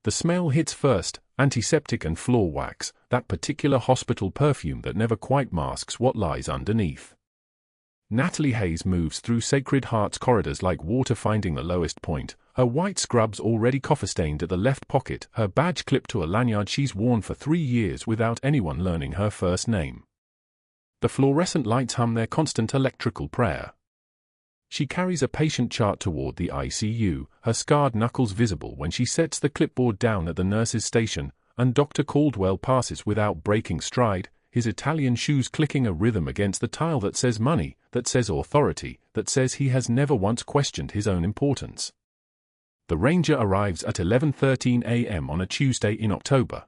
The smell hits first, antiseptic and floor wax, that particular hospital perfume that never quite masks what lies underneath. Natalie Hayes moves through Sacred Heart's corridors like water finding the lowest point, her white scrubs already coffee-stained at the left pocket, her badge clipped to a lanyard she's worn for 3 years without anyone learning her first name. The fluorescent lights hum their constant electrical prayer. She carries a patient chart toward the ICU, her scarred knuckles visible when she sets the clipboard down at the nurse's station, and Dr. Caldwell passes without breaking stride, his Italian shoes clicking a rhythm against the tile that says money, that says authority, that says he has never once questioned his own importance. The Ranger arrives at 11:13 a.m. on a Tuesday in October.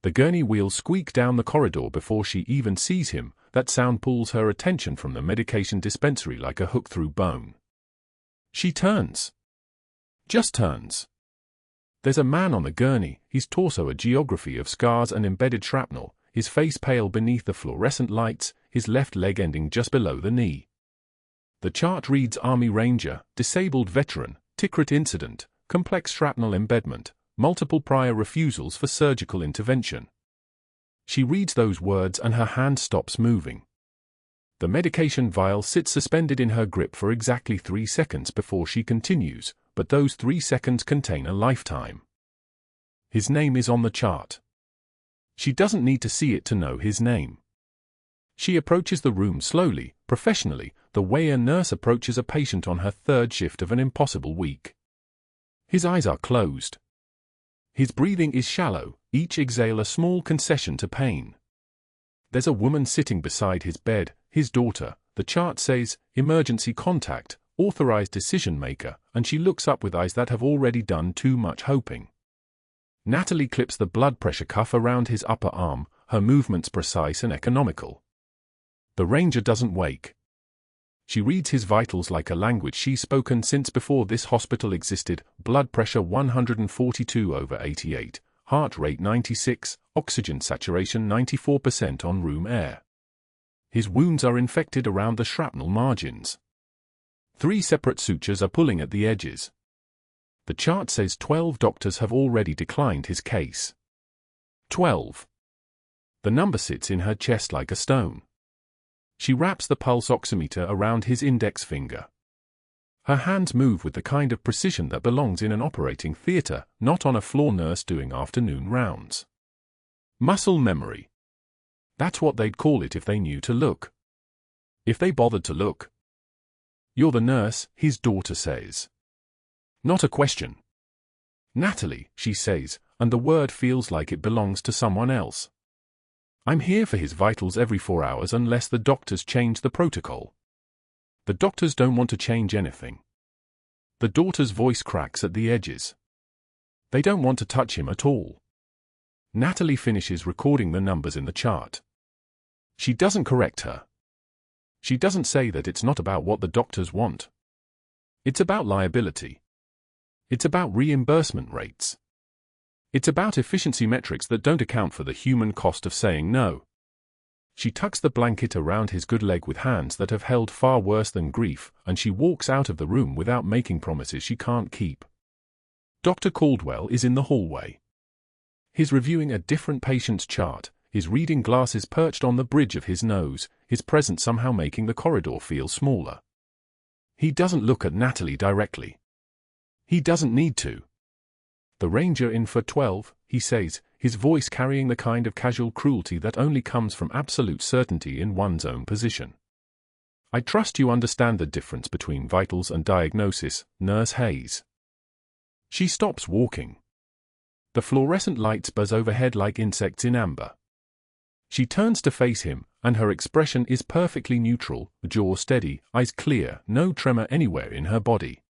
The gurney wheels squeak down the corridor before she even sees him. That sound pulls her attention from the medication dispensary like a hook through bone. She turns. Just turns. There's a man on the gurney, his torso a geography of scars and embedded shrapnel, his face pale beneath the fluorescent lights, his left leg ending just below the knee. The chart reads Army Ranger, disabled veteran, Tikrit incident, complex shrapnel embedment, multiple prior refusals for surgical intervention. She reads those words and her hand stops moving. The medication vial sits suspended in her grip for exactly 3 seconds before she continues, but those 3 seconds contain a lifetime. His name is on the chart. She doesn't need to see it to know his name. She approaches the room slowly, professionally, the way a nurse approaches a patient on her 3rd shift of an impossible week. His eyes are closed. His breathing is shallow, each exhale a small concession to pain. There's a woman sitting beside his bed, his daughter. The chart says, emergency contact, authorized decision maker, and she looks up with eyes that have already done too much hoping. Natalie clips the blood pressure cuff around his upper arm, her movements precise and economical. The Ranger doesn't wake. She reads his vitals like a language she's spoken since before this hospital existed, blood pressure 142/88, heart rate 96, oxygen saturation 94% on room air. His wounds are infected around the shrapnel margins. 3 separate sutures are pulling at the edges. The chart says 12 doctors have already declined his case. 12. The number sits in her chest like a stone. She wraps the pulse oximeter around his index finger. Her hands move with the kind of precision that belongs in an operating theater, not on a floor nurse doing afternoon rounds. Muscle memory. That's what they'd call it if they knew to look. If they bothered to look. You're the nurse, his daughter says. Not a question. Natalie, she says, and the word feels like it belongs to someone else. I'm here for his vitals every 4 hours unless the doctors change the protocol. The doctors don't want to change anything. The daughter's voice cracks at the edges. They don't want to touch him at all. Natalie finishes recording the numbers in the chart. She doesn't correct her. She doesn't say that it's not about what the doctors want. It's about liability. It's about reimbursement rates. It's about efficiency metrics that don't account for the human cost of saying no. She tucks the blanket around his good leg with hands that have held far worse than grief, and she walks out of the room without making promises she can't keep. Dr. Caldwell is in the hallway. He's reviewing a different patient's chart, his reading glasses perched on the bridge of his nose, his presence somehow making the corridor feel smaller. He doesn't look at Natalie directly. He doesn't need to. The Ranger in for 12, he says, his voice carrying the kind of casual cruelty that only comes from absolute certainty in one's own position. I trust you understand the difference between vitals and diagnosis, Nurse Hayes. She stops walking. The fluorescent lights buzz overhead like insects in amber. She turns to face him, and her expression is perfectly neutral, jaw steady, eyes clear, no tremor anywhere in her body.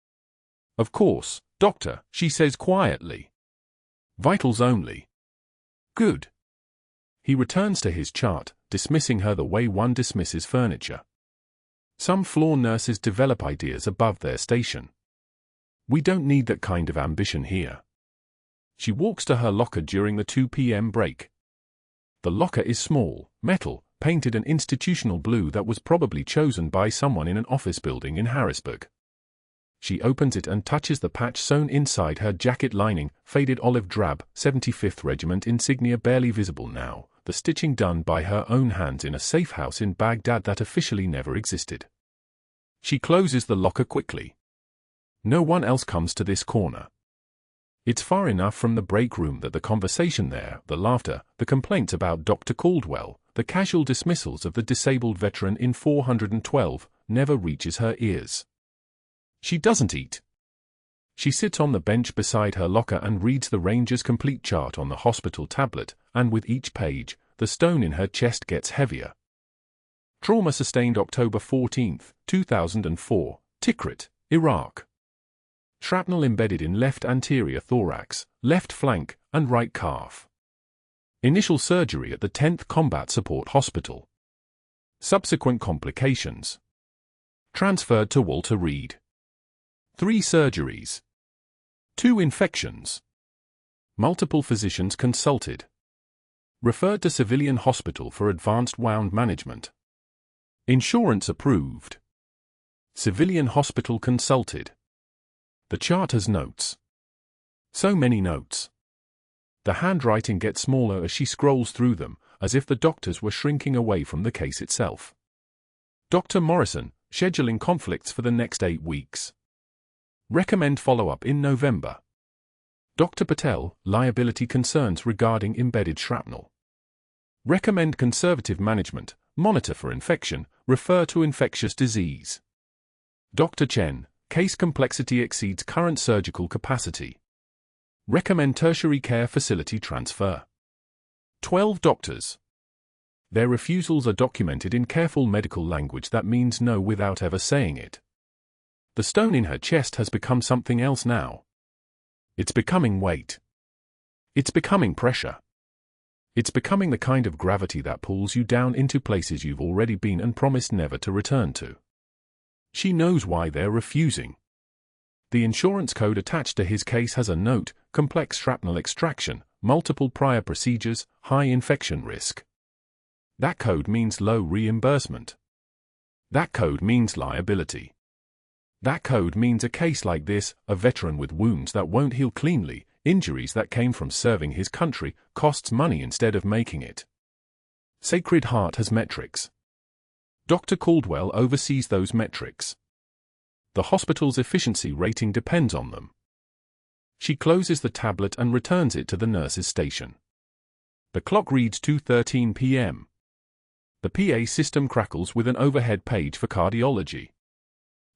Of course, Doctor, she says quietly. Vitals only. Good. He returns to his chart, dismissing her the way one dismisses furniture. Some floor nurses develop ideas above their station. We don't need that kind of ambition here. She walks to her locker during the 2 p.m. break. The locker is small, metal, painted an institutional blue that was probably chosen by someone in an office building in Harrisburg. She opens it and touches the patch sewn inside her jacket lining, faded olive drab, 75th Regiment insignia barely visible now, the stitching done by her own hands in a safe house in Baghdad that officially never existed. She closes the locker quickly. No one else comes to this corner. It's far enough from the break room that the conversation there, the laughter, the complaints about Dr. Caldwell, the casual dismissals of the disabled veteran in 412, never reaches her ears. She doesn't eat. She sits on the bench beside her locker and reads the Ranger's complete chart on the hospital tablet, and with each page, the stone in her chest gets heavier. Trauma sustained October 14, 2004, Tikrit, Iraq. Shrapnel embedded in left anterior thorax, left flank, and right calf. Initial surgery at the 10th Combat Support Hospital. Subsequent complications. Transferred to Walter Reed. 3 surgeries. 2 infections. Multiple physicians consulted. Referred to civilian hospital for advanced wound management. Insurance approved. Civilian hospital consulted. The chart has notes. So many notes. The handwriting gets smaller as she scrolls through them, as if the doctors were shrinking away from the case itself. Dr. Morrison, scheduling conflicts for the next 8 weeks. Recommend follow-up in November. Dr. Patel, liability concerns regarding embedded shrapnel. Recommend conservative management, monitor for infection, refer to infectious disease. Dr. Chen, case complexity exceeds current surgical capacity. Recommend tertiary care facility transfer. 12 doctors. Their refusals are documented in careful medical language that means no without ever saying it. The stone in her chest has become something else now. It's becoming weight. It's becoming pressure. It's becoming the kind of gravity that pulls you down into places you've already been and promised never to return to. She knows why they're refusing. The insurance code attached to his case has a note, complex shrapnel extraction, multiple prior procedures, high infection risk. That code means low reimbursement. That code means liability. That code means a case like this, a veteran with wounds that won't heal cleanly, injuries that came from serving his country, costs money instead of making it. Sacred Heart has metrics. Dr. Caldwell oversees those metrics. The hospital's efficiency rating depends on them. She closes the tablet and returns it to the nurse's station. The clock reads 2:13 p.m. The PA system crackles with an overhead page for cardiology.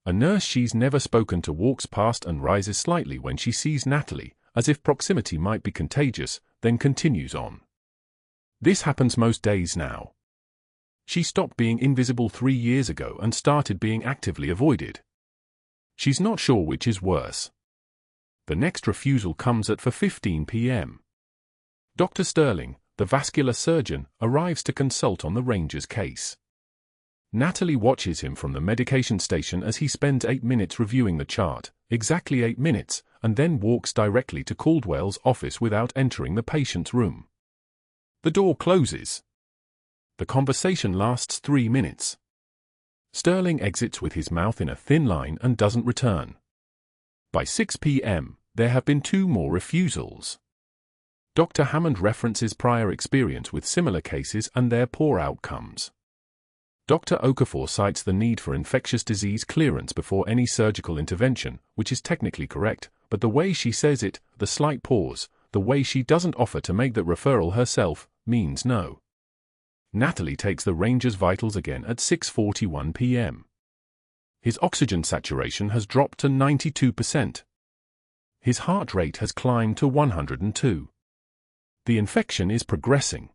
A nurse she's never spoken to walks past and rises slightly when she sees Natalie, as if proximity might be contagious, then continues on. This happens most days now. She stopped being invisible 3 years ago and started being actively avoided. She's not sure which is worse. The next refusal comes at 4:15 p.m. Dr. Sterling, the vascular surgeon, arrives to consult on the Ranger's case. Natalie watches him from the medication station as he spends 8 minutes reviewing the chart, exactly 8 minutes, and then walks directly to Caldwell's office without entering the patient's room. The door closes. The conversation lasts 3 minutes. Sterling exits with his mouth in a thin line and doesn't return. By 6 p.m., there have been 2 more refusals. Dr. Hammond references prior experience with similar cases and their poor outcomes. Dr. Okafor cites the need for infectious disease clearance before any surgical intervention, which is technically correct, but the way she says it, the slight pause, the way she doesn't offer to make that referral herself, means no. Natalie takes the Ranger's vitals again at 6:41 p.m. His oxygen saturation has dropped to 92%. His heart rate has climbed to 102. The infection is progressing.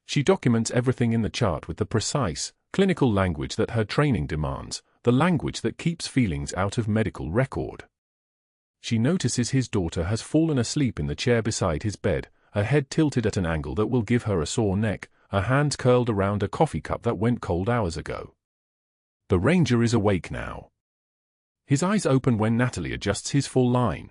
She documents everything in the chart with the precise, clinical language that her training demands, the language that keeps feelings out of medical record. She notices his daughter has fallen asleep in the chair beside his bed, her head tilted at an angle that will give her a sore neck, her hands curled around a coffee cup that went cold hours ago. The Ranger is awake now. His eyes open when Natalie adjusts his full line.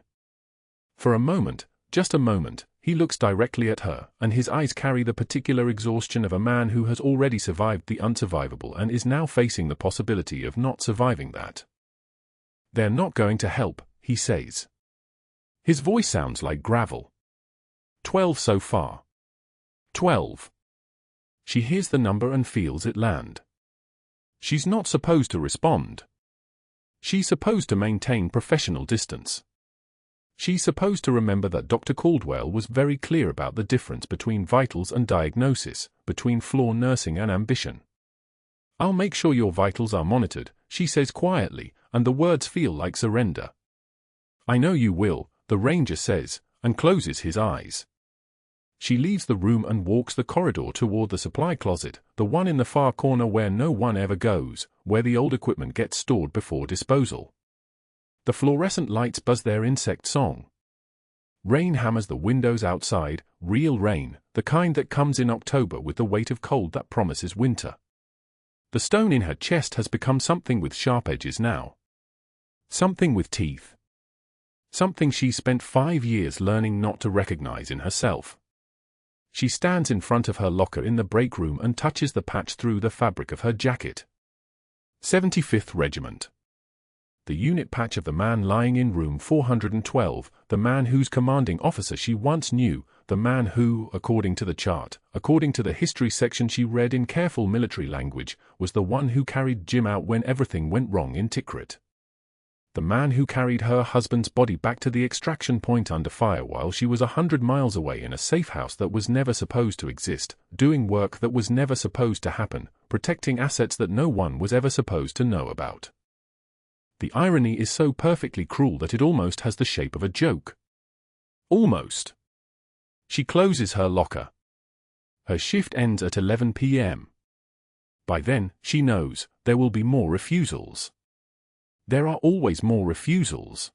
For a moment, just a moment, he looks directly at her, and his eyes carry the particular exhaustion of a man who has already survived the unsurvivable and is now facing the possibility of not surviving that. "They're not going to help," he says. His voice sounds like gravel. 12 so far. 12. She hears the number and feels it land. She's not supposed to respond. She's supposed to maintain professional distance. She's supposed to remember that Dr. Caldwell was very clear about the difference between vitals and diagnosis, between floor nursing and ambition. "I'll make sure your vitals are monitored," she says quietly, and the words feel like surrender. "I know you will," the ranger says, and closes his eyes. She leaves the room and walks the corridor toward the supply closet, the one in the far corner where no one ever goes, where the old equipment gets stored before disposal. The fluorescent lights buzz their insect song. Rain hammers the windows outside, real rain, the kind that comes in October with the weight of cold that promises winter. The stone in her chest has become something with sharp edges now. Something with teeth. Something she spent 5 years learning not to recognize in herself. She stands in front of her locker in the break room and touches the patch through the fabric of her jacket. 75th Regiment. The unit patch of the man lying in room 412, the man whose commanding officer she once knew, the man who, according to the chart, according to the history section she read in careful military language, was the one who carried Jim out when everything went wrong in Tikrit. The man who carried her husband's body back to the extraction point under fire while she was 100 miles away in a safe house that was never supposed to exist, doing work that was never supposed to happen, protecting assets that no one was ever supposed to know about. The irony is so perfectly cruel that it almost has the shape of a joke. Almost. She closes her locker. Her shift ends at 11 p.m. By then, she knows, there will be more refusals. There are always more refusals.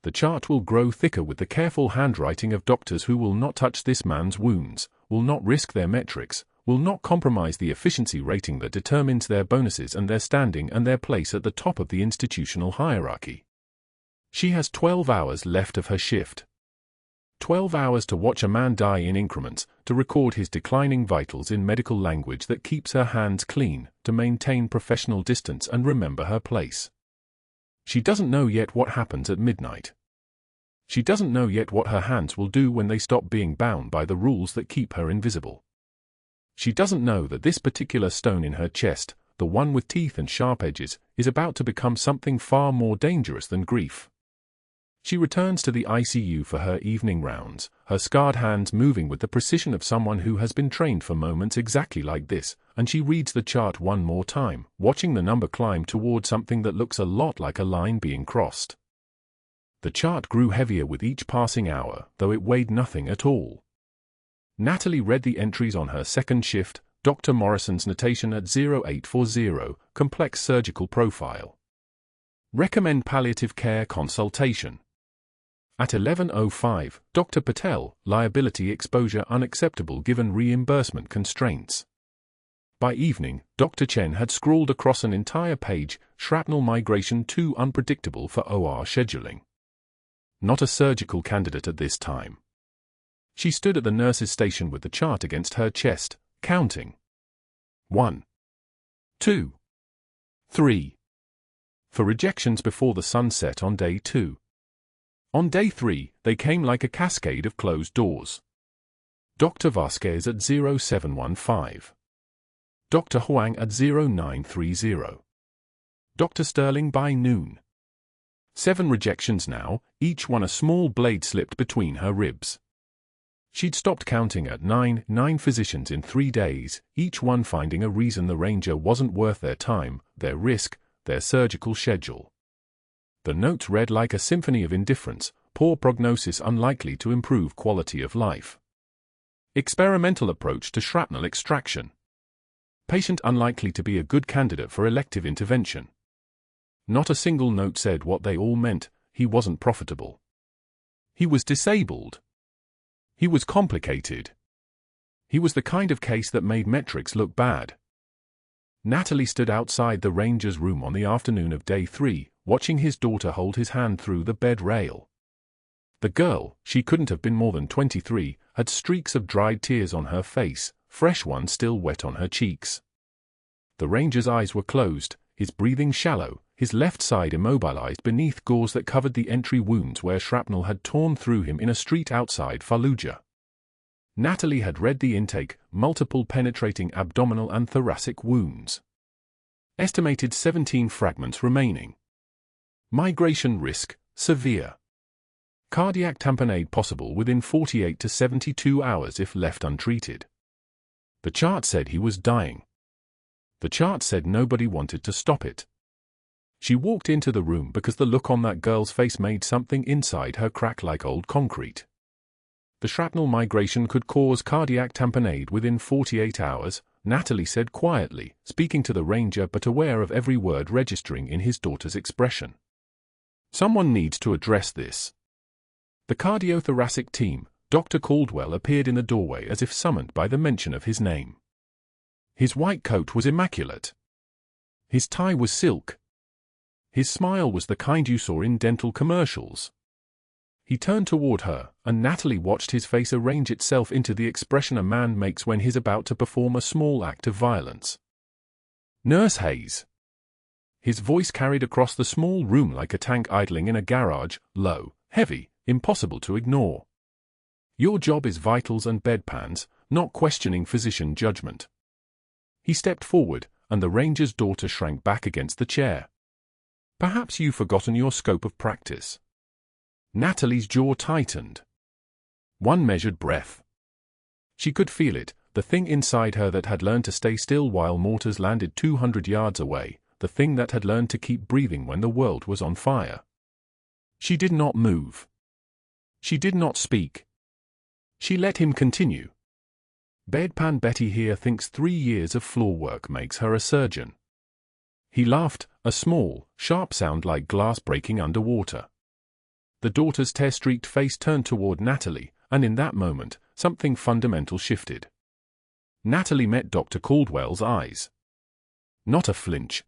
The chart will grow thicker with the careful handwriting of doctors who will not touch this man's wounds, will not risk their metrics, will not compromise the efficiency rating that determines their bonuses and their standing and their place at the top of the institutional hierarchy. She has 12 hours left of her shift. 12 hours to watch a man die in increments, to record his declining vitals in medical language that keeps her hands clean, to maintain professional distance and remember her place. She doesn't know yet what happens at midnight. She doesn't know yet what her hands will do when they stop being bound by the rules that keep her invisible. She doesn't know that this particular stone in her chest, the one with teeth and sharp edges, is about to become something far more dangerous than grief. She returns to the ICU for her evening rounds, her scarred hands moving with the precision of someone who has been trained for moments exactly like this, and she reads the chart one more time, watching the number climb toward something that looks a lot like a line being crossed. The chart grew heavier with each passing hour, though it weighed nothing at all. Natalie read the entries on her second shift, Dr. Morrison's notation at 0840, complex surgical profile. Recommend palliative care consultation. At 11:05, Dr. Patel, liability exposure unacceptable given reimbursement constraints. By evening, Dr. Chen had scrawled across an entire page, shrapnel migration too unpredictable for OR scheduling. Not a surgical candidate at this time. She stood at the nurse's station with the chart against her chest, counting. 1, 2, 3. For rejections before the sun set on day 2. On day 3, they came like a cascade of closed doors. Dr. Vasquez at 0715. Dr. Huang at 0930. Dr. Sterling by noon. 7 rejections now, each one a small blade slipped between her ribs. She'd stopped counting at 9 physicians in 3 days, each one finding a reason the ranger wasn't worth their time, their risk, their surgical schedule. The notes read like a symphony of indifference, poor prognosis unlikely to improve quality of life. Experimental approach to shrapnel extraction. Patient unlikely to be a good candidate for elective intervention. Not a single note said what they all meant: he wasn't profitable. He was disabled. He was complicated. He was the kind of case that made metrics look bad. Natalie stood outside the ranger's room on the afternoon of day 3, watching his daughter hold his hand through the bed rail. The girl, she couldn't have been more than 23, had streaks of dried tears on her face, fresh ones still wet on her cheeks. The ranger's eyes were closed, his breathing shallow, his left side immobilized beneath gauze that covered the entry wounds where shrapnel had torn through him in a street outside Fallujah. Natalie had read the intake: multiple penetrating abdominal and thoracic wounds. Estimated 17 fragments remaining. Migration risk, severe. Cardiac tamponade possible within 48 to 72 hours if left untreated. The chart said he was dying. The chart said nobody wanted to stop it. She walked into the room because the look on that girl's face made something inside her crack like old concrete. The shrapnel migration could cause cardiac tamponade within 48 hours, Natalie said quietly, speaking to the ranger but aware of every word registering in his daughter's expression. Someone needs to address this. The cardiothoracic team, Dr. Caldwell, appeared in the doorway as if summoned by the mention of his name. His white coat was immaculate. His tie was silk. His smile was the kind you saw in dental commercials. He turned toward her, and Natalie watched his face arrange itself into the expression a man makes when he's about to perform a small act of violence. "Nurse Hayes." His voice carried across the small room like a tank idling in a garage, low, heavy, impossible to ignore. "Your job is vitals and bedpans, not questioning physician judgment." He stepped forward, and the ranger's daughter shrank back against the chair. "Perhaps you've forgotten your scope of practice." Natalie's jaw tightened. One measured breath. She could feel it, the thing inside her that had learned to stay still while mortars landed 200 yards away, the thing that had learned to keep breathing when the world was on fire. She did not move. She did not speak. She let him continue. "Bedpan Betty here thinks 3 years of floor work makes her a surgeon." He laughed, a small, sharp sound like glass breaking underwater. The daughter's tear-streaked face turned toward Natalie, and in that moment, something fundamental shifted. Natalie met Dr. Caldwell's eyes. Not a flinch.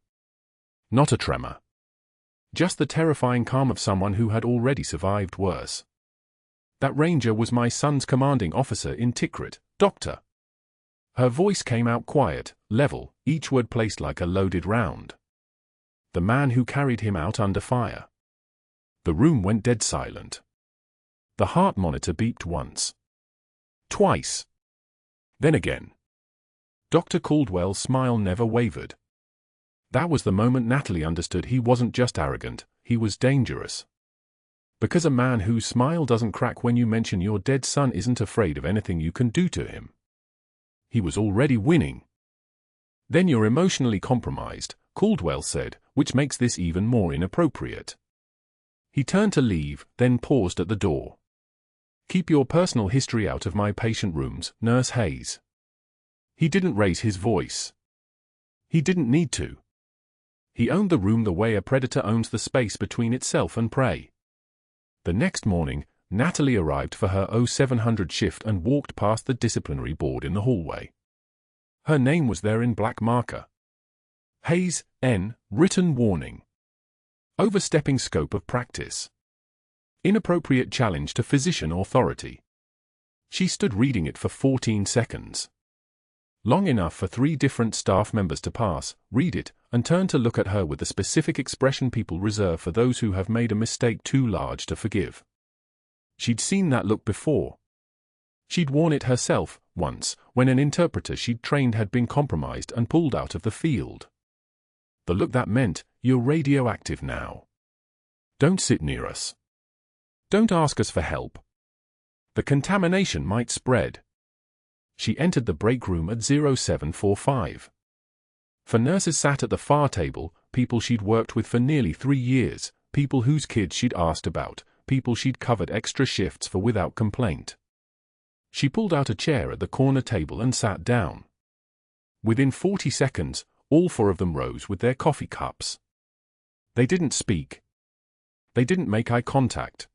Not a tremor. Just the terrifying calm of someone who had already survived worse. "That ranger was my son's commanding officer in Tikrit, Doctor." Her voice came out quiet, level, each word placed like a loaded round. "The man who carried him out under fire." The room went dead silent. The heart monitor beeped once. Twice. Then again. Dr. Caldwell's smile never wavered. That was the moment Natalie understood he wasn't just arrogant, he was dangerous. Because a man whose smile doesn't crack when you mention your dead son isn't afraid of anything you can do to him. He was already winning. "Then you're emotionally compromised," Caldwell said, "which makes this even more inappropriate." He turned to leave, then paused at the door. "Keep your personal history out of my patient rooms, Nurse Hayes." He didn't raise his voice. He didn't need to. He owned the room the way a predator owns the space between itself and prey. The next morning, Natalie arrived for her 0700 shift and walked past the disciplinary board in the hallway. Her name was there in black marker. Hayes, N, written warning. Overstepping scope of practice. Inappropriate challenge to physician authority. She stood reading it for 14 seconds. Long enough for 3 different staff members to pass, read it, and turn to look at her with the specific expression people reserve for those who have made a mistake too large to forgive. She'd seen that look before. She'd worn it herself, once, when an interpreter she'd trained had been compromised and pulled out of the field. The look that meant, "You're radioactive now. Don't sit near us. Don't ask us for help. The contamination might spread." She entered the break room at 0745. For nurses sat at the far table, people she'd worked with for nearly 3 years, people whose kids she'd asked about, people she'd covered extra shifts for without complaint. She pulled out a chair at the corner table and sat down. Within 40 seconds, all 4 of them rose with their coffee cups. They didn't speak. They didn't make eye contact.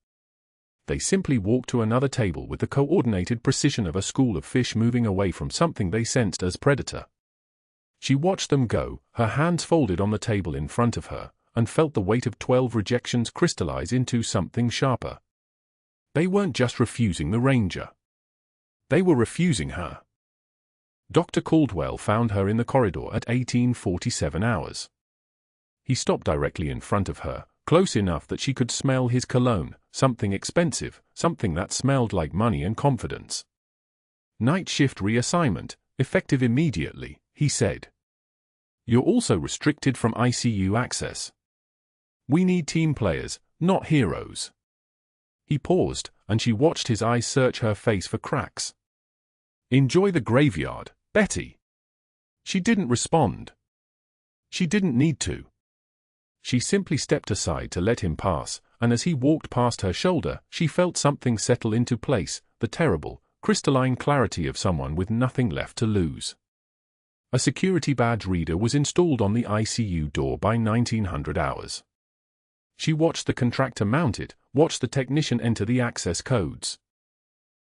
They simply walked to another table with the coordinated precision of a school of fish moving away from something they sensed as predator. She watched them go, her hands folded on the table in front of her, and felt the weight of 12 rejections crystallize into something sharper. They weren't just refusing the ranger. They were refusing her. Dr. Caldwell found her in the corridor at 1847 hours. He stopped directly in front of her, close enough that she could smell his cologne, something expensive, something that smelled like money and confidence. "Night shift reassignment, effective immediately," he said. "You're also restricted from ICU access. We need team players, not heroes." He paused, and she watched his eyes search her face for cracks. "Enjoy the graveyard, Betty." She didn't respond. She didn't need to. She simply stepped aside to let him pass, and as he walked past her shoulder, she felt something settle into place, the terrible, crystalline clarity of someone with nothing left to lose. A security badge reader was installed on the ICU door by 1900 hours. She watched the contractor mount it, watched the technician enter the access codes.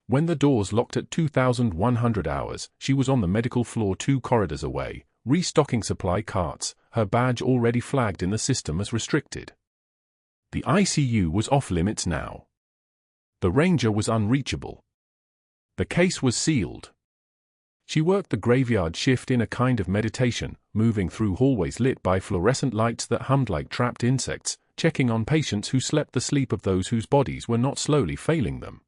When the doors locked at 2100 hours, she was on the medical floor 2 corridors away, restocking supply carts, her badge already flagged in the system as restricted. The ICU was off limits now. The ranger was unreachable. The case was sealed. She worked the graveyard shift in a kind of meditation, moving through hallways lit by fluorescent lights that hummed like trapped insects, checking on patients who slept the sleep of those whose bodies were not slowly failing them.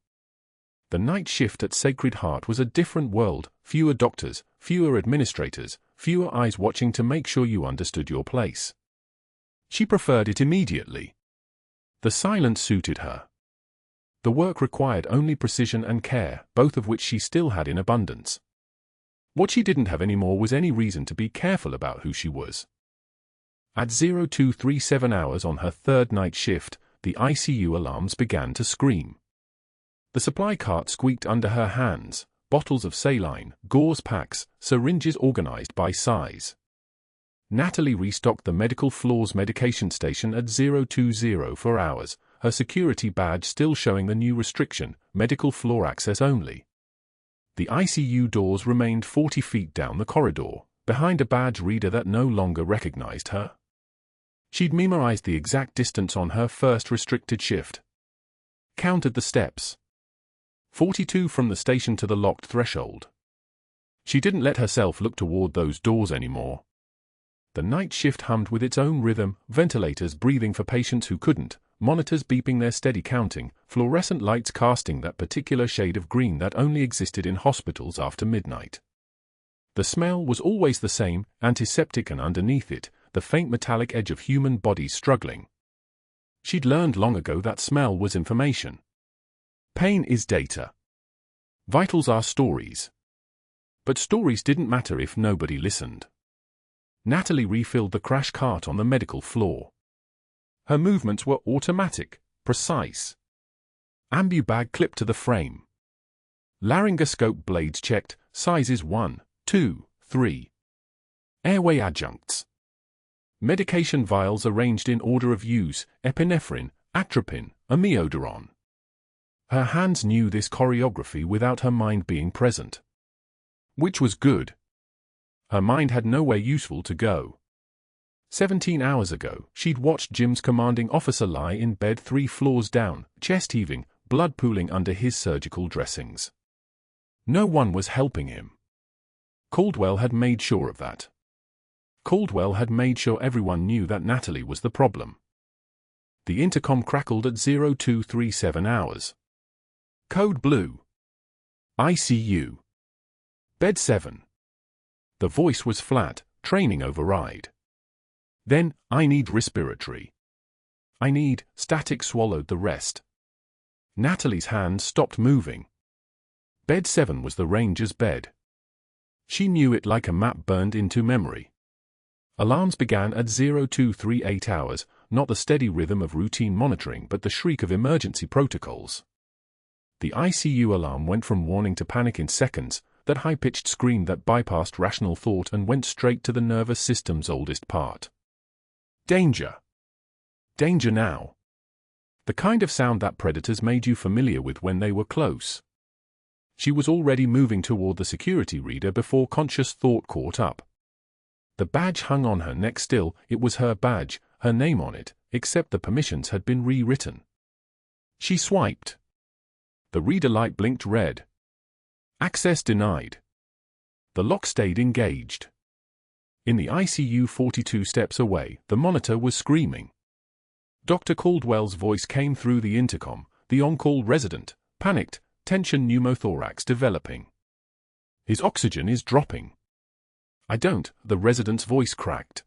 The night shift at Sacred Heart was a different world, fewer doctors, fewer administrators, fewer eyes watching to make sure you understood your place. She preferred it immediately. The silence suited her. The work required only precision and care, both of which she still had in abundance. What she didn't have anymore was any reason to be careful about who she was. At 0237 hours on her third night shift, the ICU alarms began to scream. The supply cart squeaked under her hands, bottles of saline, gauze packs, syringes organized by size. Natalie restocked the medical floor's medication station at 0204 hours, her security badge still showing the new restriction, medical floor access only. The ICU doors remained 40 feet down the corridor, behind a badge reader that no longer recognized her. She'd memorized the exact distance on her first restricted shift. Counted the steps. 42 from the station to the locked threshold. She didn't let herself look toward those doors anymore. The night shift hummed with its own rhythm, ventilators breathing for patients who couldn't, monitors beeping their steady counting, fluorescent lights casting that particular shade of green that only existed in hospitals after midnight. The smell was always the same, antiseptic, and underneath it, the faint metallic edge of human bodies struggling. She'd learned long ago that smell was information. Pain is data. Vitals are stories. But stories didn't matter if nobody listened. Natalie refilled the crash cart on the medical floor. Her movements were automatic, precise. Ambu bag clipped to the frame. Laryngoscope blades checked, sizes 1, 2, 3. Airway adjuncts. Medication vials arranged in order of use, epinephrine, atropine, amiodarone. Her hands knew this choreography without her mind being present. Which was good. Her mind had nowhere useful to go. 17 hours ago, she'd watched Jim's commanding officer lie in bed 3 floors down, chest heaving, blood pooling under his surgical dressings. No one was helping him. Caldwell had made sure of that. Caldwell had made sure everyone knew that Natalie was the problem. The intercom crackled at 0237 hours. Code blue. ICU. Bed 7. The voice was flat, training override. Then, I need respiratory. I need, static swallowed the rest. Natalie's hands stopped moving. Bed 7 was the ranger's bed. She knew it like a map burned into memory. Alarms began at 0238 hours, not the steady rhythm of routine monitoring but the shriek of emergency protocols. The ICU alarm went from warning to panic in seconds, that high-pitched scream that bypassed rational thought and went straight to the nervous system's oldest part. Danger. Danger now. The kind of sound that predators made you familiar with when they were close. She was already moving toward the security reader before conscious thought caught up. The badge hung on her neck still, it was her badge, her name on it, except the permissions had been rewritten. She swiped. The reader light blinked red. Access denied. The lock stayed engaged. In the ICU 42 steps away, the monitor was screaming. Dr. Caldwell's voice came through the intercom, the on-call resident, panicked, tension pneumothorax developing. His oxygen is dropping. I don't, the resident's voice cracked.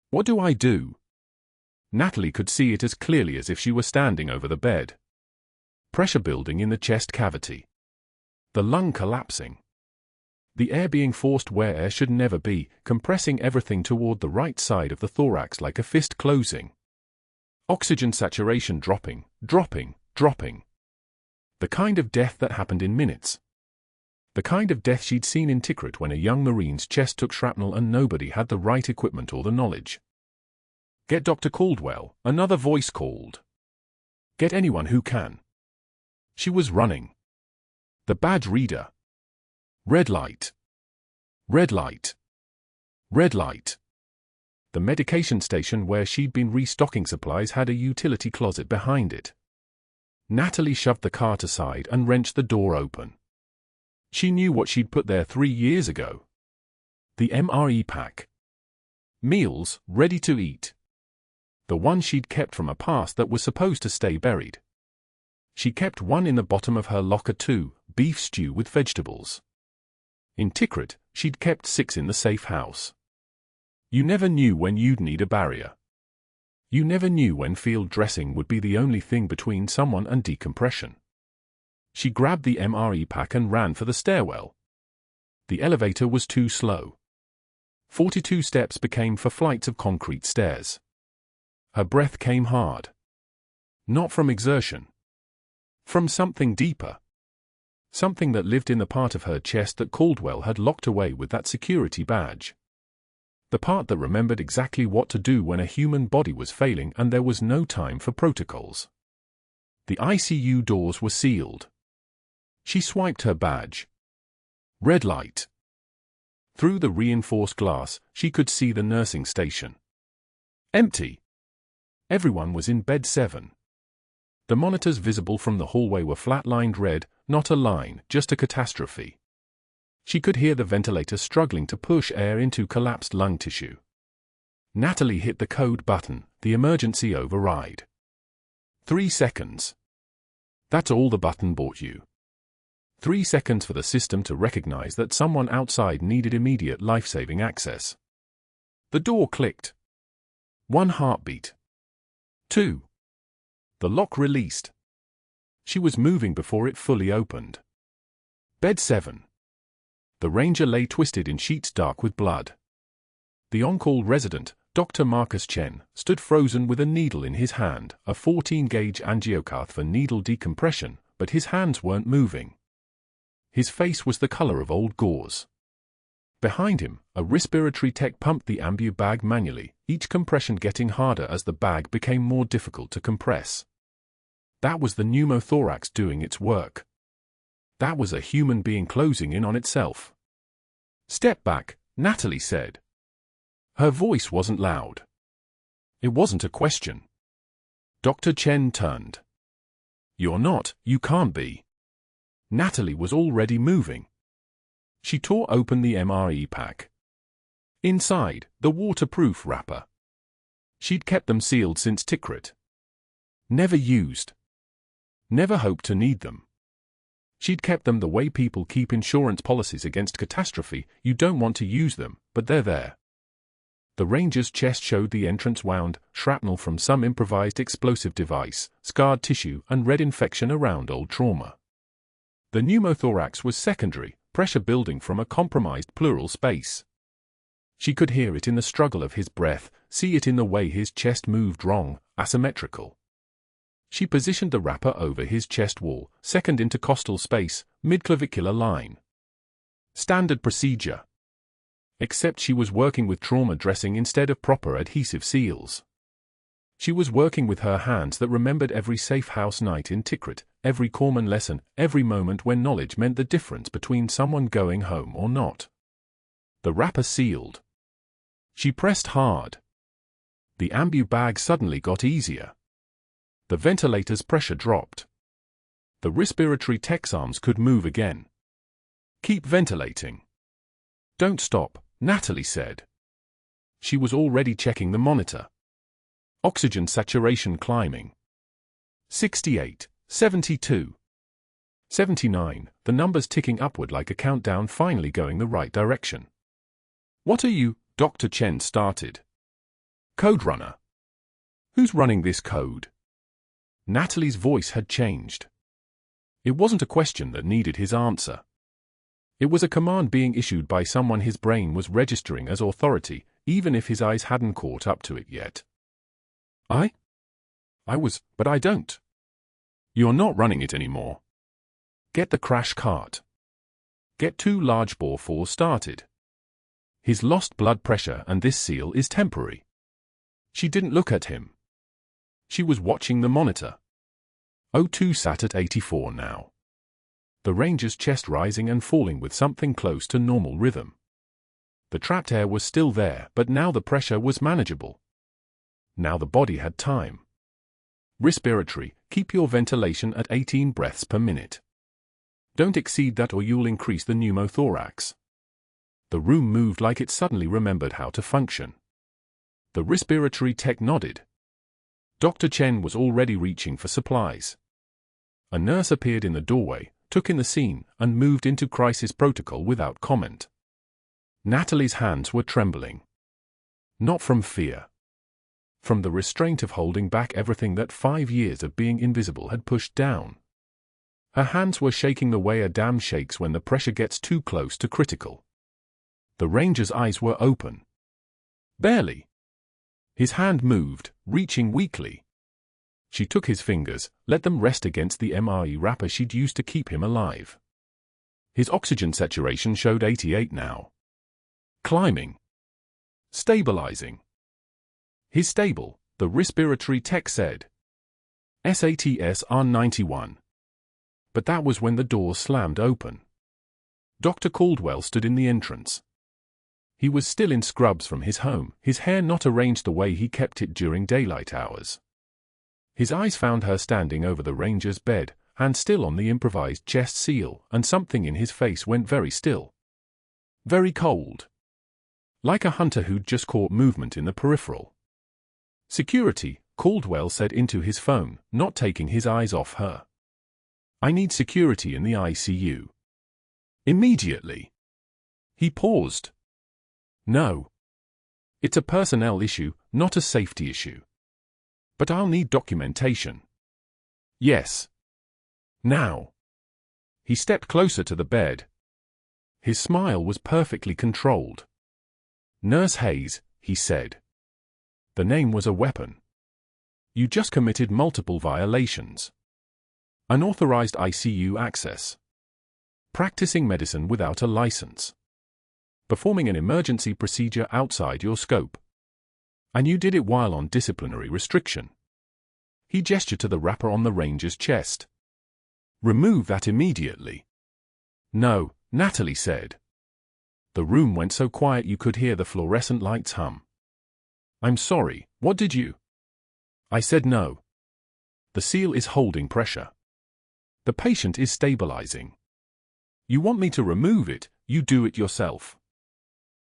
What do I do? Natalie could see it as clearly as if she were standing over the bed. Pressure building in the chest cavity. The lung collapsing. The air being forced where air should never be, compressing everything toward the right side of the thorax like a fist closing. Oxygen saturation dropping, dropping, dropping. The kind of death that happened in minutes. The kind of death she'd seen in Tikrit when a young Marine's chest took shrapnel and nobody had the right equipment or the knowledge. Get Dr. Caldwell, another voice called. Get anyone who can. She was running. The badge reader. Red light. Red light. Red light. The medication station where she'd been restocking supplies had a utility closet behind it. Natalie shoved the cart aside and wrenched the door open. She knew what she'd put there 3 years ago. The MRE pack. Meals, ready to eat. The one she'd kept from a past that was supposed to stay buried. She kept one in the bottom of her locker too, beef stew with vegetables. In Tikrit, she'd kept 6 in the safe house. You never knew when you'd need a barrier. You never knew when field dressing would be the only thing between someone and decompression. She grabbed the MRE pack and ran for the stairwell. The elevator was too slow. 42 steps became 4 flights of concrete stairs. Her breath came hard. Not from exertion. From something deeper. Something that lived in the part of her chest that Caldwell had locked away with that security badge. The part that remembered exactly what to do when a human body was failing and there was no time for protocols. The ICU doors were sealed. She swiped her badge. Red light. Through the reinforced glass, she could see the nursing station. Empty. Everyone was in bed 7. The monitors visible from the hallway were flat-lined red, not a line, just a catastrophe. She could hear the ventilator struggling to push air into collapsed lung tissue. Natalie hit the code button, the emergency override. 3 seconds. That's all the button bought you. 3 seconds for the system to recognize that someone outside needed immediate life-saving access. The door clicked. 1 heartbeat. 2. The lock released. She was moving before it fully opened. Bed 7. The ranger lay twisted in sheets dark with blood. The on-call resident, Dr. Marcus Chen, stood frozen with a needle in his hand, a 14-gauge angiocath for needle decompression, but his hands weren't moving. His face was the color of old gauze. Behind him, a respiratory tech pumped the ambu bag manually, each compression getting harder as the bag became more difficult to compress. That was the pneumothorax doing its work. That was a human being closing in on itself. Step back, Natalie said. Her voice wasn't loud. It wasn't a question. Dr. Chen turned. You're not, you can't be. Natalie was already moving. She tore open the MRE pack. Inside, the waterproof wrapper. She'd kept them sealed since Tikrit. Never used. Never hoped to need them. She'd kept them the way people keep insurance policies against catastrophe. You don't want to use them, but they're there. The ranger's chest showed the entrance wound, shrapnel from some improvised explosive device, scarred tissue and red infection around old trauma. The pneumothorax was secondary, pressure building from a compromised pleural space. She could hear it in the struggle of his breath, see it in the way his chest moved wrong, asymmetrical. She positioned the wrapper over his chest wall, second intercostal space, midclavicular line. Standard procedure. Except she was working with trauma dressing instead of proper adhesive seals. She was working with her hands that remembered every safe house night in Tikrit, every corpsman lesson, every moment when knowledge meant the difference between someone going home or not. The wrapper sealed. She pressed hard. The ambu bag suddenly got easier. The ventilator's pressure dropped. The respiratory tech's arms could move again. Keep ventilating. Don't stop, Natalie said. She was already checking the monitor. Oxygen saturation climbing. 68, 72, 79, the numbers ticking upward like a countdown, finally going the right direction. What are you? Dr. Chen started. Code runner. Who's running this code? Natalie's voice had changed. It wasn't a question that needed his answer. It was a command being issued by someone his brain was registering as authority, even if his eyes hadn't caught up to it yet. I was, but I don't. You're not running it anymore. Get the crash cart. Get 2 large bore 4 started. He's lost blood pressure and this seal is temporary. She didn't look at him. She was watching the monitor. O2 sat at 84 now. The ranger's chest rising and falling with something close to normal rhythm. The trapped air was still there, but now the pressure was manageable. Now the body had time. Respiratory, keep your ventilation at 18 breaths per minute. Don't exceed that or you'll increase the pneumothorax. The room moved like it suddenly remembered how to function. The respiratory tech nodded. Dr. Chen was already reaching for supplies. A nurse appeared in the doorway, took in the scene, and moved into crisis protocol without comment. Natalie's hands were trembling. Not from fear. From the restraint of holding back everything that 5 years of being invisible had pushed down. Her hands were shaking the way a dam shakes when the pressure gets too close to critical. The ranger's eyes were open. Barely. His hand moved, reaching weakly. She took his fingers, let them rest against the MRE wrapper she'd used to keep him alive. His oxygen saturation showed 88 now. Climbing. Stabilizing. He's stable, the respiratory tech said. SATS R91. But that was when the door slammed open. Dr. Caldwell stood in the entrance. He was still in scrubs from his home, his hair not arranged the way he kept it during daylight hours. His eyes found her standing over the ranger's bed, hand still on the improvised chest seal, and something in his face went very still. Very cold. Like a hunter who'd just caught movement in the peripheral. Security, Caldwell said into his phone, not taking his eyes off her. I need security in the ICU. Immediately. He paused. No. It's a personnel issue, not a safety issue. But I'll need documentation. Yes. Now. He stepped closer to the bed. His smile was perfectly controlled. Nurse Hayes, he said. The name was a weapon. You just committed multiple violations. Unauthorized ICU access. Practicing medicine without a license. Performing an emergency procedure outside your scope. And you did it while on disciplinary restriction. He gestured to the wrapper on the ranger's chest. Remove that immediately. No, Natalie said. The room went so quiet you could hear the fluorescent lights hum. I'm sorry, what did you? I said no. The seal is holding pressure. The patient is stabilizing. You want me to remove it, you do it yourself.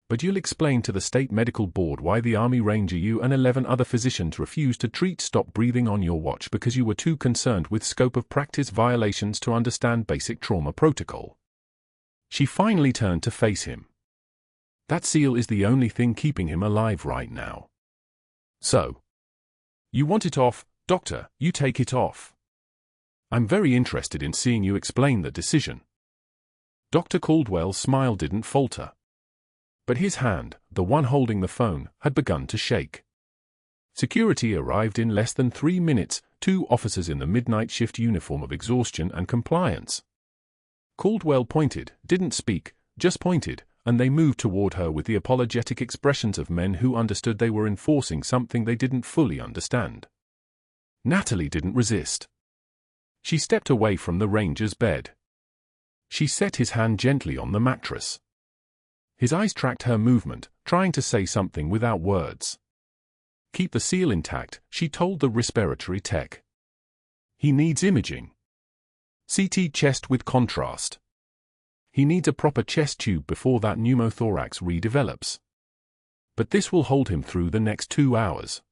But you'll explain to the State Medical Board why the Army Ranger you and 11 other physicians refused to treat stop breathing on your watch because you were too concerned with scope of practice violations to understand basic trauma protocol. She finally turned to face him. That seal is the only thing keeping him alive right now. So. You want it off, doctor, you take it off. I'm very interested in seeing you explain the decision. Dr. Caldwell's smile didn't falter. But his hand, the one holding the phone, had begun to shake. Security arrived in less than 3 minutes, 2 officers in the midnight shift uniform of exhaustion and compliance. Caldwell pointed, didn't speak, just pointed, and they moved toward her with the apologetic expressions of men who understood they were enforcing something they didn't fully understand. Natalie didn't resist. She stepped away from the ranger's bed. She set his hand gently on the mattress. His eyes tracked her movement, trying to say something without words. Keep the seal intact, she told the respiratory tech. He needs imaging. CT chest with contrast. He needs a proper chest tube before that pneumothorax redevelops. But this will hold him through the next 2 hours.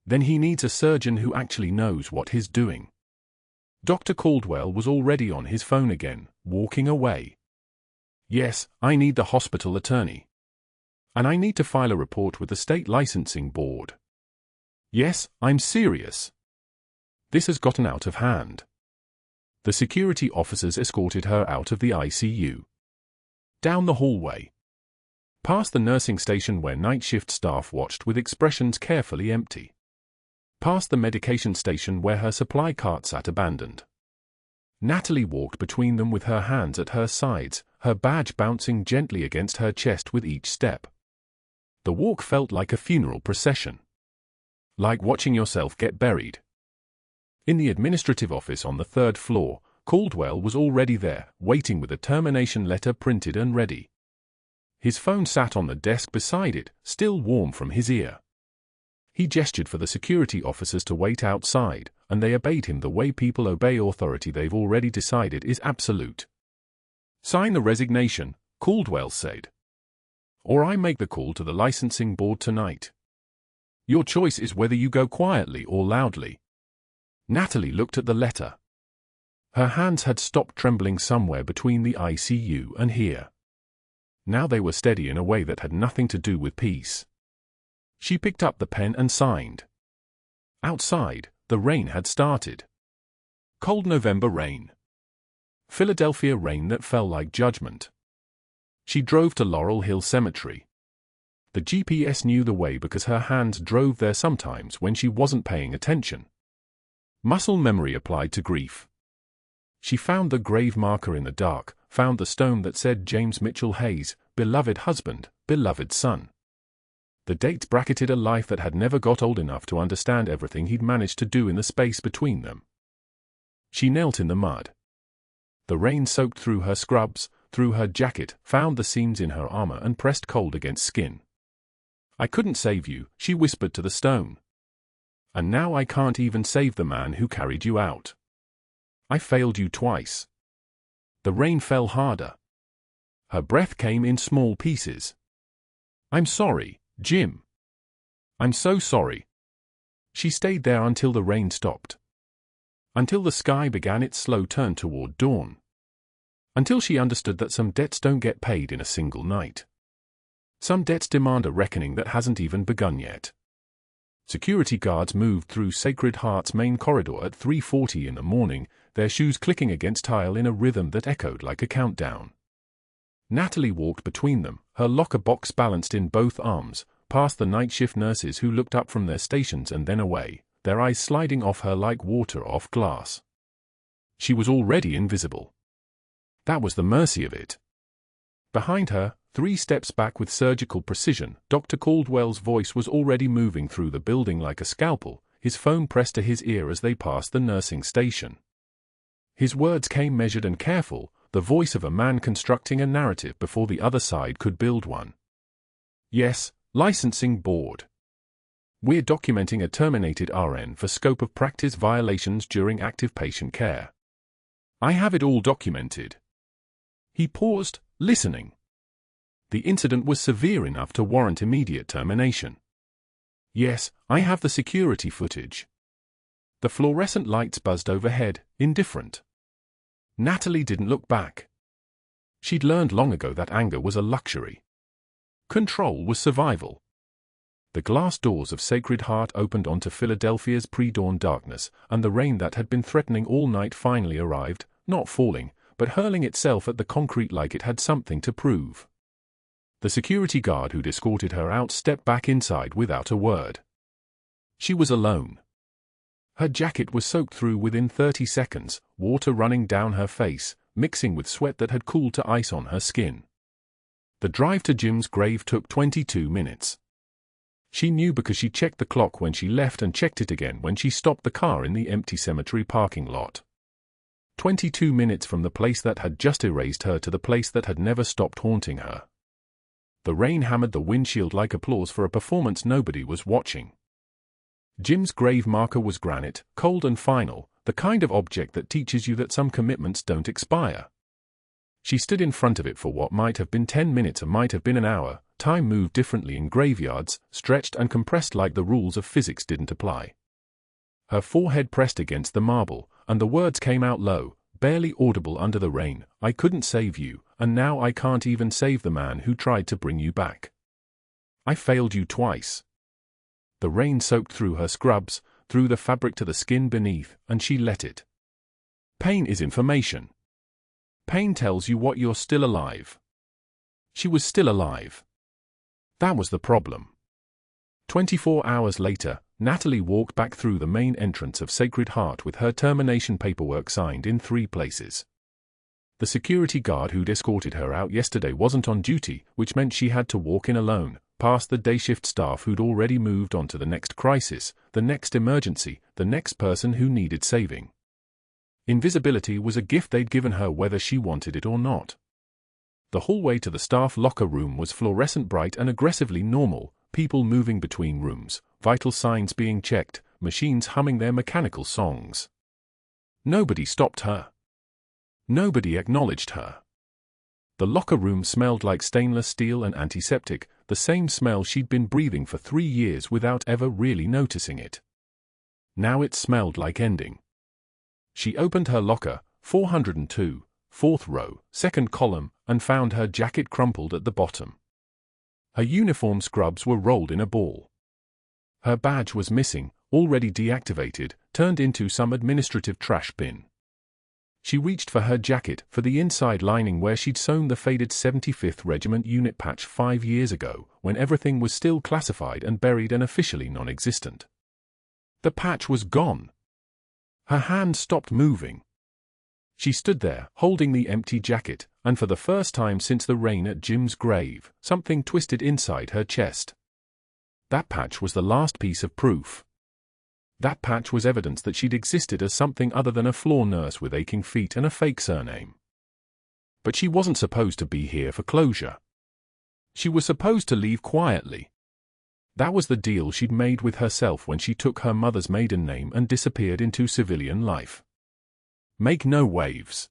Then he needs a surgeon who actually knows what he's doing. Dr. Caldwell was already on his phone again, walking away. Yes, I need the hospital attorney. And I need to file a report with the state licensing board. Yes, I'm serious. This has gotten out of hand. The security officers escorted her out of the ICU. Down the hallway. Past the nursing station where night shift staff watched with expressions carefully empty. Past the medication station where her supply cart sat abandoned. Natalie walked between them with her hands at her sides, her badge bouncing gently against her chest with each step. The walk felt like a funeral procession. Like watching yourself get buried. In the administrative office on the 3rd floor, Caldwell was already there, waiting with a termination letter printed and ready. His phone sat on the desk beside it, still warm from his ear. He gestured for the security officers to wait outside, and they obeyed him the way people obey authority they've already decided is absolute. Sign the resignation, Caldwell said. Or I make the call to the licensing board tonight. Your choice is whether you go quietly or loudly. Natalie looked at the letter. Her hands had stopped trembling somewhere between the ICU and here. Now they were steady in a way that had nothing to do with peace. She picked up the pen and signed. Outside, the rain had started. Cold November rain. Philadelphia rain that fell like judgment. She drove to Laurel Hill Cemetery. The GPS knew the way because her hands drove there sometimes when she wasn't paying attention. Muscle memory applied to grief. She found the grave marker in the dark, found the stone that said James Mitchell Hayes, beloved husband, beloved son. The dates bracketed a life that had never got old enough to understand everything he'd managed to do in the space between them. She knelt in the mud. The rain soaked through her scrubs, through her jacket, found the seams in her armor and pressed cold against skin. I couldn't save you, she whispered to the stone. And now I can't even save the man who carried you out. I failed you twice. The rain fell harder. Her breath came in small pieces. I'm sorry, Jim. I'm so sorry. She stayed there until the rain stopped. Until the sky began its slow turn toward dawn. Until she understood that some debts don't get paid in a single night. Some debts demand a reckoning that hasn't even begun yet. Security guards moved through Sacred Heart's main corridor at 3:40 in the morning, their shoes clicking against tile in a rhythm that echoed like a countdown. Natalie walked between them, her locker box balanced in both arms, past the night shift nurses who looked up from their stations and then away, their eyes sliding off her like water off glass. She was already invisible. That was the mercy of it. Behind her, 3 steps back with surgical precision, Dr. Caldwell's voice was already moving through the building like a scalpel, his phone pressed to his ear as they passed the nursing station. His words came measured and careful, the voice of a man constructing a narrative before the other side could build one. Yes, licensing board. We're documenting a terminated RN for scope of practice violations during active patient care. I have it all documented. He paused, listening. The incident was severe enough to warrant immediate termination. Yes, I have the security footage. The fluorescent lights buzzed overhead, indifferent. Natalie didn't look back. She'd learned long ago that anger was a luxury. Control was survival. The glass doors of Sacred Heart opened onto Philadelphia's pre-dawn darkness, and the rain that had been threatening all night finally arrived, not falling, but hurling itself at the concrete like it had something to prove. The security guard who'd escorted her out stepped back inside without a word. She was alone. Her jacket was soaked through within 30 seconds, water running down her face, mixing with sweat that had cooled to ice on her skin. The drive to Jim's grave took 22 minutes. She knew because she checked the clock when she left and checked it again when she stopped the car in the empty cemetery parking lot. 22 minutes from the place that had just erased her to the place that had never stopped haunting her. The rain hammered the windshield like applause for a performance nobody was watching. Jim's grave marker was granite, cold and final, the kind of object that teaches you that some commitments don't expire. She stood in front of it for what might have been 10 minutes or might have been an hour, Time moved differently in graveyards, stretched and compressed like the rules of physics didn't apply. Her forehead pressed against the marble, and the words came out low, barely audible under the rain. I couldn't save you, and now I can't even save the man who tried to bring you back. I failed you twice. The rain soaked through her scrubs, through the fabric to the skin beneath, and she let it. Pain is information. Pain tells you what you're still alive. She was still alive. That was the problem. 24 hours later, Natalie walked back through the main entrance of Sacred Heart with her termination paperwork signed in 3 places. The security guard who'd escorted her out yesterday wasn't on duty, which meant she had to walk in alone, past the day shift staff who'd already moved on to the next crisis, the next emergency, the next person who needed saving. Invisibility was a gift they'd given her whether she wanted it or not. The hallway to the staff locker room was fluorescent bright and aggressively normal, people moving between rooms, vital signs being checked, machines humming their mechanical songs. Nobody stopped her. Nobody acknowledged her. The locker room smelled like stainless steel and antiseptic, the same smell she'd been breathing for 3 years without ever really noticing it. Now it smelled like ending. She opened her locker, 402, 4th row, 2nd column, and found her jacket crumpled at the bottom. Her uniform scrubs were rolled in a ball. Her badge was missing, already deactivated, turned into some administrative trash bin. She reached for her jacket, for the inside lining where she'd sewn the faded 75th Regiment unit patch 5 years ago, when everything was still classified and buried and officially non-existent. The patch was gone. Her hand stopped moving. She stood there, holding the empty jacket, and for the first time since the rain at Jim's grave, something twisted inside her chest. That patch was the last piece of proof. That patch was evidence that she'd existed as something other than a floor nurse with aching feet and a fake surname. But she wasn't supposed to be here for closure. She was supposed to leave quietly. That was the deal she'd made with herself when she took her mother's maiden name and disappeared into civilian life. Make no waves.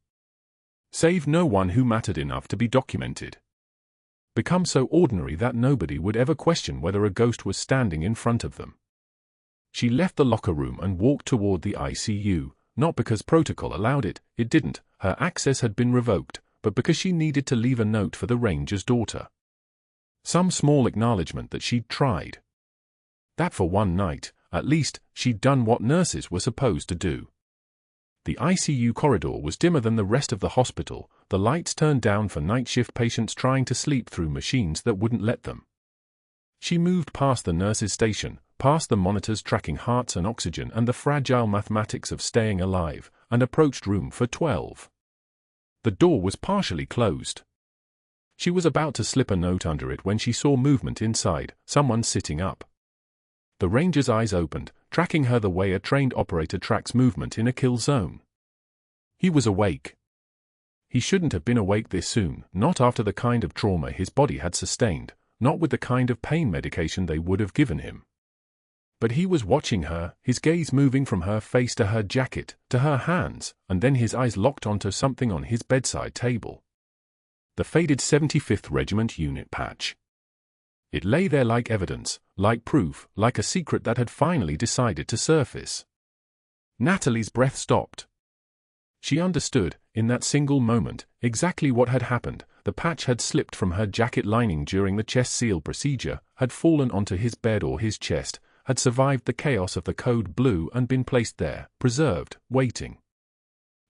Save no one who mattered enough to be documented. Become so ordinary that nobody would ever question whether a ghost was standing in front of them. She left the locker room and walked toward the ICU, not because protocol allowed it, it didn't, her access had been revoked, but because she needed to leave a note for the ranger's daughter. Some small acknowledgement that she'd tried. That for one night, at least, she'd done what nurses were supposed to do. The ICU corridor was dimmer than the rest of the hospital, the lights turned down for night shift patients trying to sleep through machines that wouldn't let them. She moved past the nurse's station, past the monitors tracking hearts and oxygen and the fragile mathematics of staying alive, and approached room for 12. The door was partially closed. She was about to slip a note under it when she saw movement inside, someone sitting up. The ranger's eyes opened, tracking her the way a trained operator tracks movement in a kill zone. He was awake. He shouldn't have been awake this soon, not after the kind of trauma his body had sustained, not with the kind of pain medication they would have given him. But he was watching her, his gaze moving from her face to her jacket, to her hands, and then his eyes locked onto something on his bedside table. The faded 75th Regiment unit patch. It lay there like evidence, like proof, like a secret that had finally decided to surface. Natalie's breath stopped. She understood, in that single moment, exactly what had happened. The patch had slipped from her jacket lining during the chest seal procedure, had fallen onto his bed or his chest, had survived the chaos of the code blue and been placed there, preserved, waiting.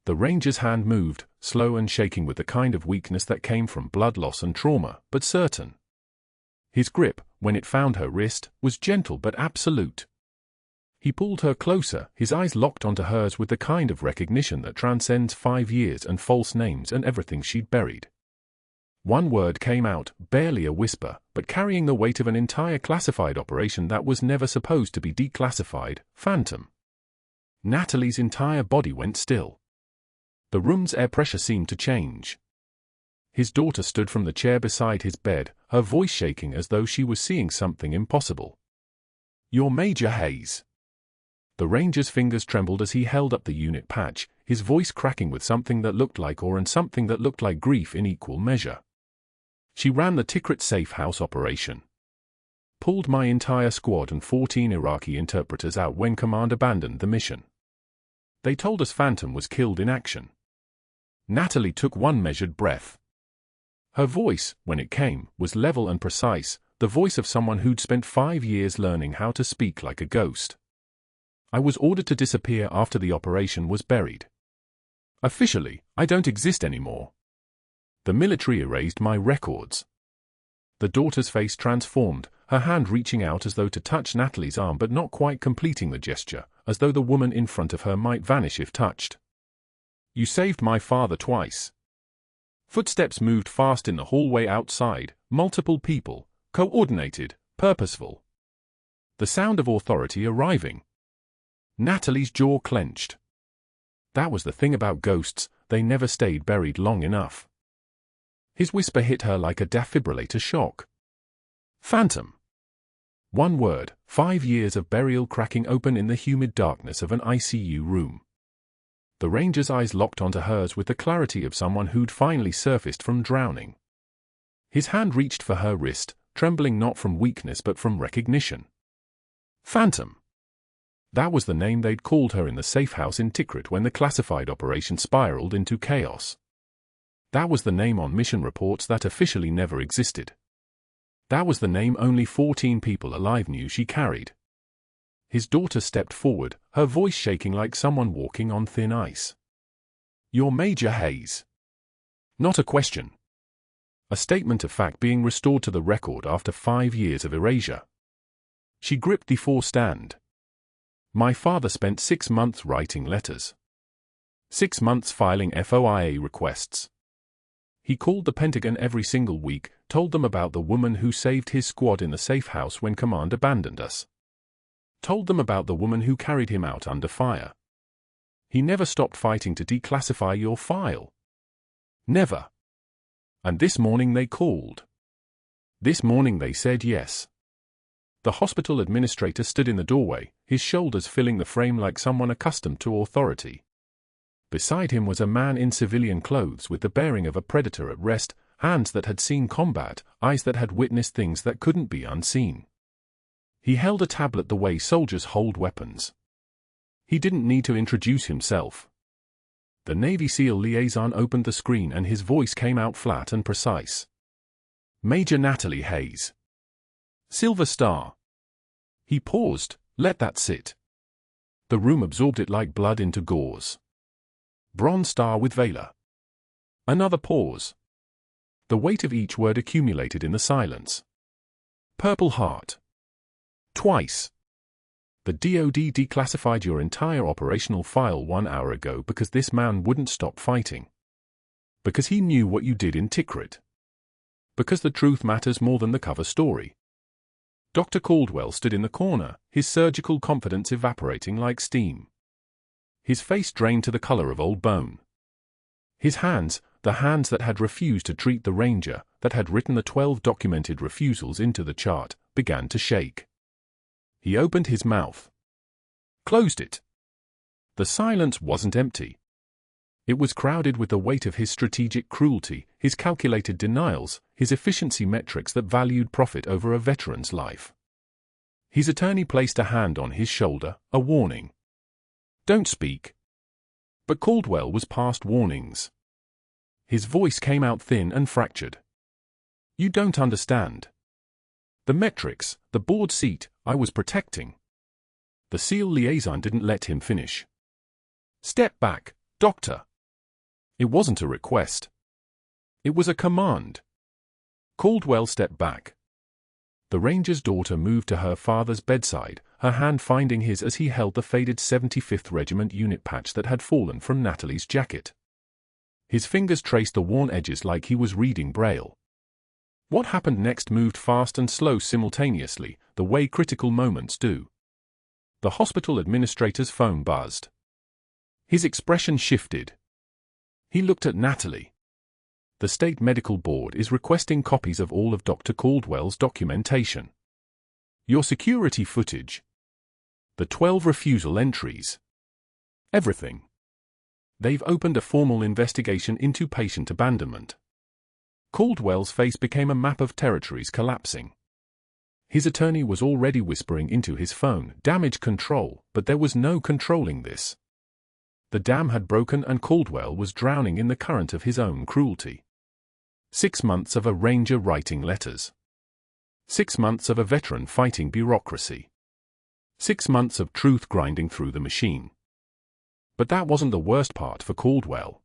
The ranger's hand moved, slow and shaking with the kind of weakness that came from blood loss and trauma, but certain. His grip, when it found her wrist, was gentle but absolute. He pulled her closer, his eyes locked onto hers with the kind of recognition that transcends 5 years and false names and everything she'd buried. One word came out, barely a whisper, but carrying the weight of an entire classified operation that was never supposed to be declassified, Phantom. Natalie's entire body went still. The room's air pressure seemed to change. His daughter stood from the chair beside his bed, her voice shaking as though she was seeing something impossible. "You're Major Hayes." The ranger's fingers trembled as he held up the unit patch, his voice cracking with something that looked like awe and something that looked like grief in equal measure. She ran the Tikrit safe house operation. Pulled my entire squad and 14 Iraqi interpreters out when command abandoned the mission. They told us Phantom was killed in action. Natalie took one measured breath. Her voice, when it came, was level and precise, the voice of someone who'd spent 5 years learning how to speak like a ghost. I was ordered to disappear after the operation was buried. Officially, I don't exist anymore. The military erased my records. The daughter's face transformed, her hand reaching out as though to touch Natalie's arm but not quite completing the gesture, as though the woman in front of her might vanish if touched. You saved my father twice. Footsteps moved fast in the hallway outside, multiple people, coordinated, purposeful. The sound of authority arriving. Natalie's jaw clenched. That was the thing about ghosts, they never stayed buried long enough. His whisper hit her like a defibrillator shock. Phantom. One word, 5 years of burial cracking open in the humid darkness of an ICU room. The ranger's eyes locked onto hers with the clarity of someone who'd finally surfaced from drowning. His hand reached for her wrist, trembling not from weakness but from recognition. Phantom. That was the name they'd called her in the safe house in Tikrit when the classified operation spiraled into chaos. That was the name on mission reports that officially never existed. That was the name only 14 people alive knew she carried. His daughter stepped forward, her voice shaking like someone walking on thin ice. You're Major Hayes. Not a question. A statement of fact being restored to the record after 5 years of erasure. She gripped the forestand. My father spent 6 months writing letters. 6 months filing FOIA requests. He called the Pentagon every single week, told them about the woman who saved his squad in the safe house when command abandoned us. Told them about the woman who carried him out under fire. He never stopped fighting to declassify your file. Never. And this morning they called. This morning they said yes. The hospital administrator stood in the doorway, his shoulders filling the frame like someone accustomed to authority. Beside him was a man in civilian clothes with the bearing of a predator at rest, hands that had seen combat, eyes that had witnessed things that couldn't be unseen. He held a tablet the way soldiers hold weapons. He didn't need to introduce himself. The Navy SEAL liaison opened the screen and his voice came out flat and precise. Major Natalie Hayes. Silver Star. He paused, let that sit. The room absorbed it like blood into gauze. Bronze Star with Valor. Another pause. The weight of each word accumulated in the silence. Purple Heart. Twice. The DoD declassified your entire operational file 1 hour ago because this man wouldn't stop fighting. Because he knew what you did in Tikrit. Because the truth matters more than the cover story. Dr. Caldwell stood in the corner, his surgical confidence evaporating like steam. His face drained to the color of old bone. His hands, the hands that had refused to treat the ranger, that had written the 12 documented refusals into the chart, began to shake. He opened his mouth. Closed it. The silence wasn't empty. It was crowded with the weight of his strategic cruelty, his calculated denials, his efficiency metrics that valued profit over a veteran's life. His attorney placed a hand on his shoulder, a warning. Don't speak. But Caldwell was past warnings. His voice came out thin and fractured. You don't understand. The metrics, the board seat, I was protecting. The SEAL liaison didn't let him finish. Step back, Doctor. It wasn't a request. It was a command. Caldwell stepped back. The ranger's daughter moved to her father's bedside, her hand finding his as he held the faded 75th Regiment unit patch that had fallen from Natalie's jacket. His fingers traced the worn edges like he was reading Braille. What happened next moved fast and slow simultaneously, the way critical moments do. The hospital administrator's phone buzzed. His expression shifted. He looked at Natalie. The State Medical Board is requesting copies of all of Dr. Caldwell's documentation. Your security footage. The 12 refusal entries. Everything. They've opened a formal investigation into patient abandonment. Caldwell's face became a map of territories collapsing. His attorney was already whispering into his phone, "Damage control," but there was no controlling this. The dam had broken and Caldwell was drowning in the current of his own cruelty. 6 months of a ranger writing letters. 6 months of a veteran fighting bureaucracy. 6 months of truth grinding through the machine. But that wasn't the worst part for Caldwell.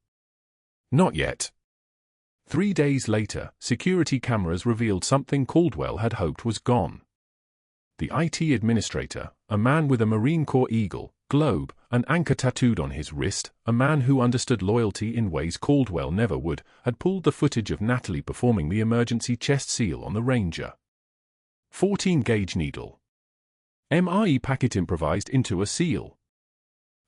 Not yet. 3 days later, security cameras revealed something Caldwell had hoped was gone. The IT administrator, a man with a Marine Corps eagle, globe, and anchor tattooed on his wrist, a man who understood loyalty in ways Caldwell never would, had pulled the footage of Natalie performing the emergency chest seal on the Ranger. 14-gauge needle. MRE packet improvised into a seal.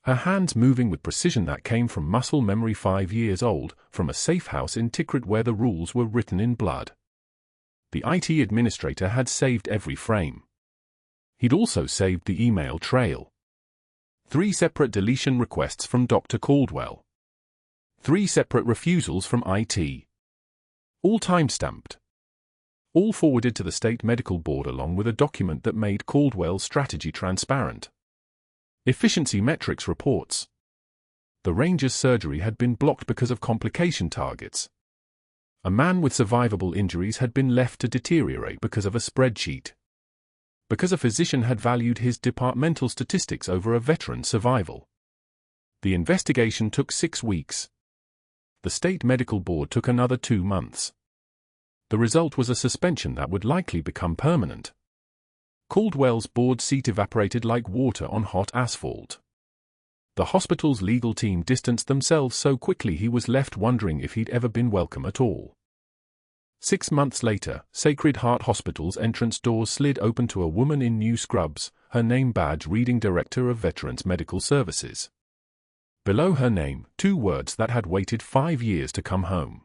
Her hands moving with precision that came from muscle memory 5 years old, from a safe house in Tikrit where the rules were written in blood. The IT administrator had saved every frame. He'd also saved the email trail. 3 separate deletion requests from Dr. Caldwell. 3 separate refusals from IT. All time-stamped. All forwarded to the state medical board along with a document that made Caldwell's strategy transparent. Efficiency metrics reports. The Ranger's surgery had been blocked because of complication targets. A man with survivable injuries had been left to deteriorate because of a spreadsheet. Because a physician had valued his departmental statistics over a veteran's survival. The investigation took 6 weeks. The state medical board took another 2 months. The result was a suspension that would likely become permanent. Caldwell's board seat evaporated like water on hot asphalt. The hospital's legal team distanced themselves so quickly he was left wondering if he'd ever been welcome at all. 6 months later, Sacred Heart Hospital's entrance doors slid open to a woman in new scrubs, her name badge reading Director of Veterans Medical Services. Below her name, 2 words that had waited 5 years to come home.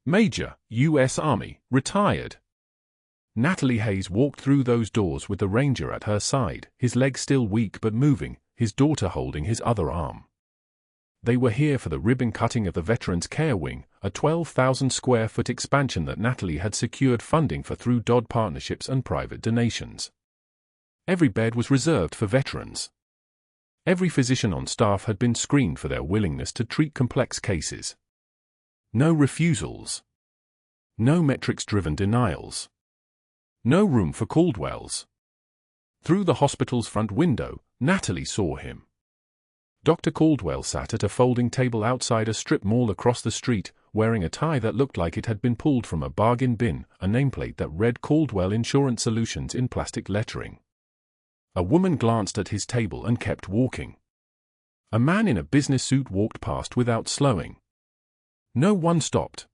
Major, U.S. Army, retired. Natalie Hayes walked through those doors with the Ranger at her side, his leg still weak but moving, his daughter holding his other arm. They were here for the ribbon cutting of the Veterans Care Wing, a 12,000-square-foot expansion that Natalie had secured funding for through Dodd partnerships and private donations. Every bed was reserved for veterans. Every physician on staff had been screened for their willingness to treat complex cases. No refusals. No metrics-driven denials. No room for Caldwells. Through the hospital's front window, Natalie saw him. Dr. Caldwell sat at a folding table outside a strip mall across the street, wearing a tie that looked like it had been pulled from a bargain bin, a nameplate that read Caldwell Insurance Solutions in plastic lettering. A woman glanced at his table and kept walking. A man in a business suit walked past without slowing. No one stopped.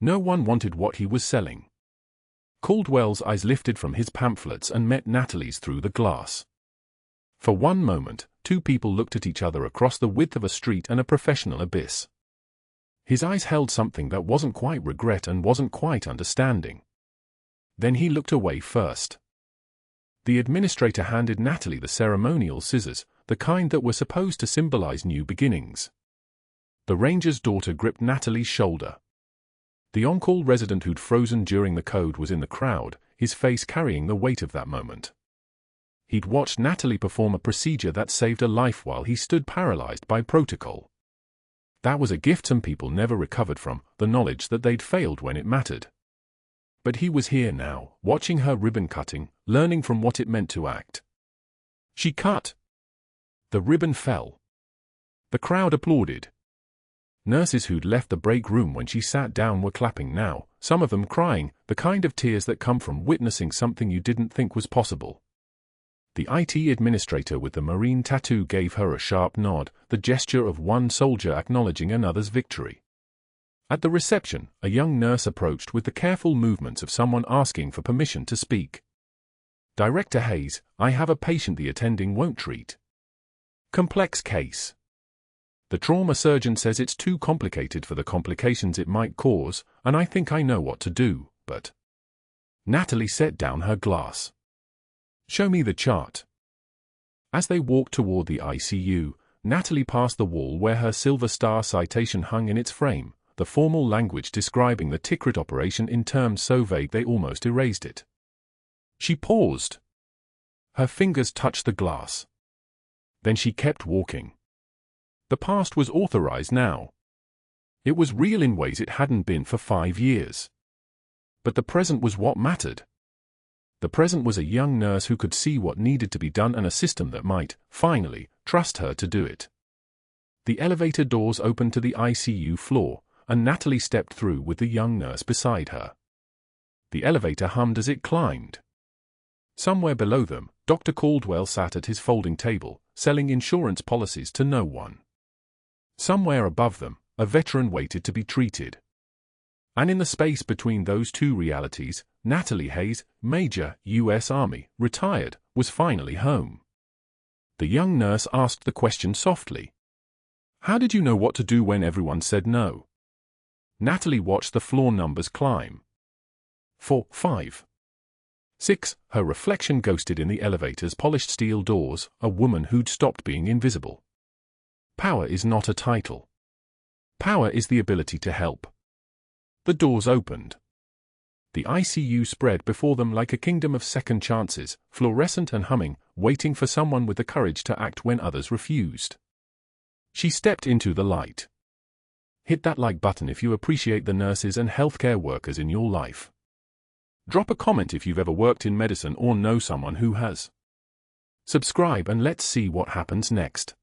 No one wanted what he was selling. Caldwell's eyes lifted from his pamphlets and met Natalie's through the glass. For one moment, 2 people looked at each other across the width of a street and a professional abyss. His eyes held something that wasn't quite regret and wasn't quite understanding. Then he looked away first. The administrator handed Natalie the ceremonial scissors, the kind that were supposed to symbolize new beginnings. The Ranger's daughter gripped Natalie's shoulder. The on-call resident who'd frozen during the code was in the crowd, his face carrying the weight of that moment. He'd watched Natalie perform a procedure that saved a life while he stood paralyzed by protocol. That was a gift some people never recovered from, the knowledge that they'd failed when it mattered. But he was here now, watching her ribbon cutting, learning from what it meant to act. She cut. The ribbon fell. The crowd applauded. Nurses who'd left the break room when she sat down were clapping now, some of them crying, the kind of tears that come from witnessing something you didn't think was possible. The IT administrator with the Marine tattoo gave her a sharp nod, the gesture of one soldier acknowledging another's victory. At the reception, a young nurse approached with the careful movements of someone asking for permission to speak. Director Hayes, I have a patient the attending won't treat. Complex case. The trauma surgeon says it's too complicated for the complications it might cause, and I think I know what to do, but... Natalie set down her glass. Show me the chart. As they walked toward the ICU, Natalie passed the wall where her Silver Star citation hung in its frame, the formal language describing the ticket operation in terms so vague they almost erased it. She paused. Her fingers touched the glass. Then she kept walking. The past was authorized now. It was real in ways it hadn't been for 5 years. But the present was what mattered. The present was a young nurse who could see what needed to be done and a system that might, finally, trust her to do it. The elevator doors opened to the ICU floor, and Natalie stepped through with the young nurse beside her. The elevator hummed as it climbed. Somewhere below them, Dr. Caldwell sat at his folding table, selling insurance policies to no one. Somewhere above them, a veteran waited to be treated. And in the space between those two realities, Natalie Hayes, Major, U.S. Army, retired, was finally home. The young nurse asked the question softly. How did you know what to do when everyone said no? Natalie watched the floor numbers climb. 4, 5, 6, her reflection ghosted in the elevator's polished steel doors, a woman who'd stopped being invisible. Power is not a title. Power is the ability to help. The doors opened. The ICU spread before them like a kingdom of second chances, fluorescent and humming, waiting for someone with the courage to act when others refused. She stepped into the light. Hit that like button if you appreciate the nurses and healthcare workers in your life. Drop a comment if you've ever worked in medicine or know someone who has. Subscribe and let's see what happens next.